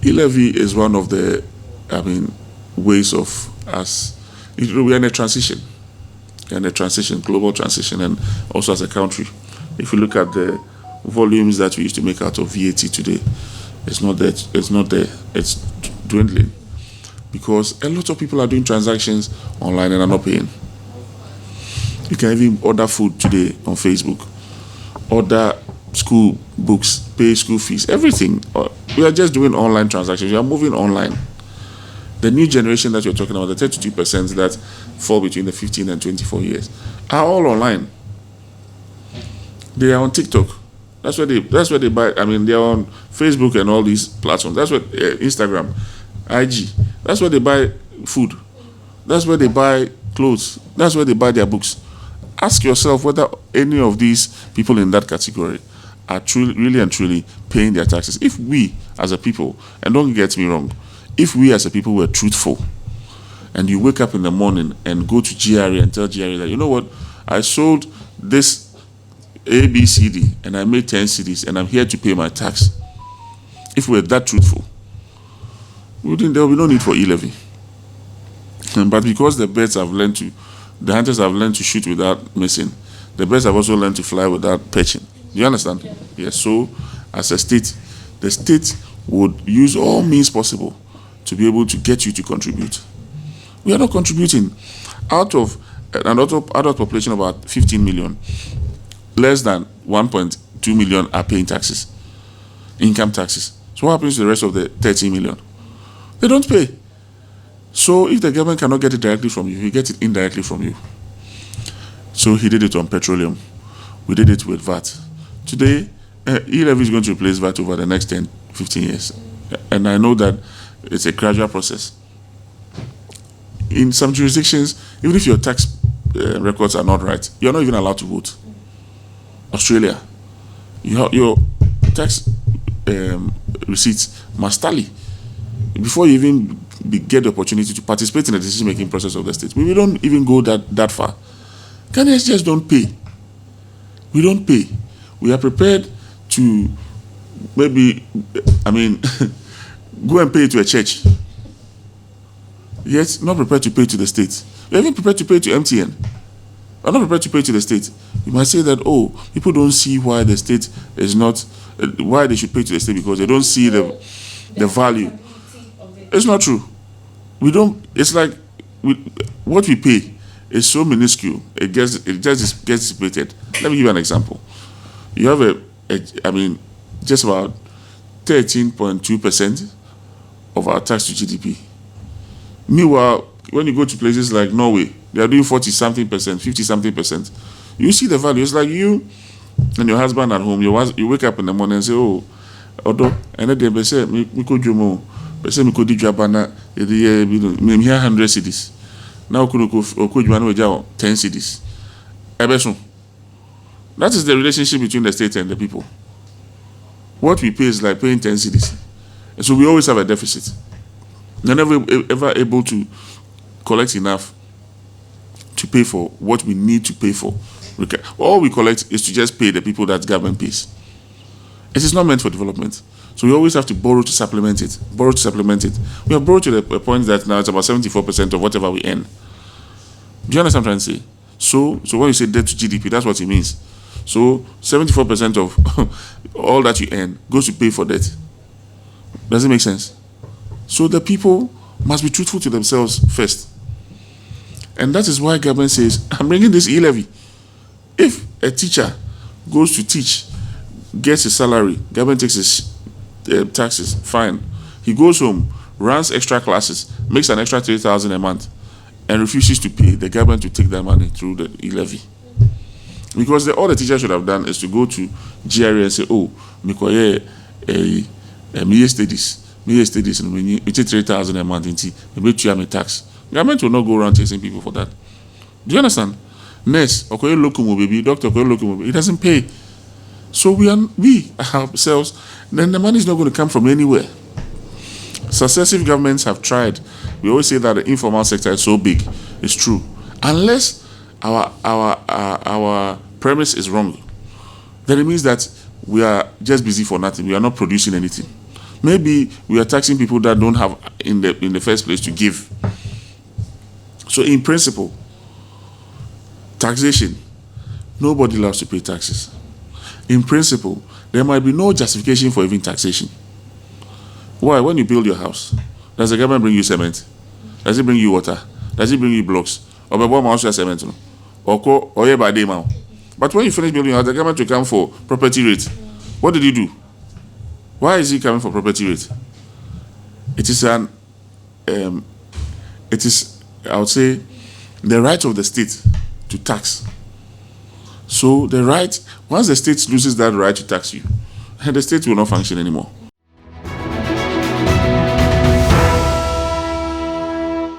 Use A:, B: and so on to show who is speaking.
A: E-levy is one of the, ways of us. We're in a transition. We're in a transition, global transition, and also as a country. If you look at the volumes that we used to make out of VAT today, it's not there. It's dwindling because a lot of people are doing transactions online and are not paying. You can even order food today on Facebook, order school books, pay school fees, everything. We are just doing online transactions. We are moving online. The new generation that you're talking about, the 32% that fall between the 15 and 24 years, are all online. They are on TikTok. That's where they buy. They are on Facebook and all these platforms. That's what Instagram, IG. That's where they buy food. That's where they buy clothes. That's where they buy their books. Ask yourself whether any of these people in that category are really and truly paying their taxes. If we, as a people, and don't get me wrong, if we as a people were truthful, and you wake up in the morning and go to GRA and tell GRA that, you know what, I sold this ABCD and I made 10 CDs and I'm here to pay my tax. If we're that truthful, there will be no need for E-levy. But because the hunters have learned to shoot without missing, the birds have also learned to fly without perching. Do you understand? Yeah. Yes. So, as a state, the state would use all means possible to be able to get you to contribute. We are not contributing. Out of an adult population of about 15 million, less than 1.2 million are paying taxes, income taxes. So what happens to the rest of the 13 million? They don't pay. So if the government cannot get it directly from you, he gets it indirectly from you. So he did it on petroleum. We did it with VAT. Today, E-levy is going to replace VAT over the next 10, 15 years. And I know that it's a gradual process. In some jurisdictions, even if your tax records are not right, you're not even allowed to vote. Australia, your tax receipts must tally before you even get the opportunity to participate in the decision-making process of the state. We don't even go that far. Ghanaians just don't pay. We don't pay. We are prepared to maybe, go and pay to a church. Yet, not prepared to pay to the state. We're even prepared to pay to MTN. We're not prepared to pay to the state. You might say that, people don't see why the state is not, why they should pay to the state because they don't see the value. It's not true. It's like what we pay is so minuscule, it just gets dissipated. Let me give you an example. You have just about 13.2% of our tax to GDP. Meanwhile, when you go to places like Norway, they are doing 40-something percent, 50-something percent. You see the value. It's like you and your husband at home. You wake up in the morning and say, although, and then they say, me could do more. They say, me could do Jabana, me here 100 cities. Now, could you 10 cities? That is the relationship between the state and the people. What we pay is like paying 10 cities. And so we always have a deficit. We're never ever able to collect enough to pay for what we need to pay for. All we collect is to just pay the people that government pays. It is not meant for development. So we always have to borrow to supplement it. We have borrowed to the point that now it's about 74% of whatever we earn. Do you understand what I'm trying to say? So when you say debt to GDP, that's what it means. So 74% of all that you earn goes to pay for debt. Does it make sense? So the people must be truthful to themselves first. And that is why government says, I'm bringing this E-levy. If a teacher goes to teach, gets his salary, government takes his taxes, fine. He goes home, runs extra classes, makes an extra 3,000 a month, and refuses to pay, the government will take that money through the E-levy. Because all the teacher should have done is to go to GRA and say, me studies, and we take 3,000 a month, maybe you have a tax. Government will not go around chasing people for that. Do you understand? Nurse, Okoye Lokumo baby, Doctor Okoye Lokumo baby, it doesn't pay. So we ourselves, then the money is not going to come from anywhere. Successive governments have tried. We always say that the informal sector is so big. It's true. Unless our premise is wrong, then it means that we are just busy for nothing. We are not producing anything. Maybe we are taxing people that don't have in the first place to give. So in principle, taxation, nobody loves to pay taxes. In principle, there might be no justification for even taxation. Why? When you build your house, does the government bring you cement? Does it bring you water? Does it bring you blocks? Or cement? Or but when you finish building your house, the government will come for property rate. What did you do? Why is he coming for property rate? It is I would say, the right of the state to tax. So the right, once the state loses that right to tax you, the state will not function anymore.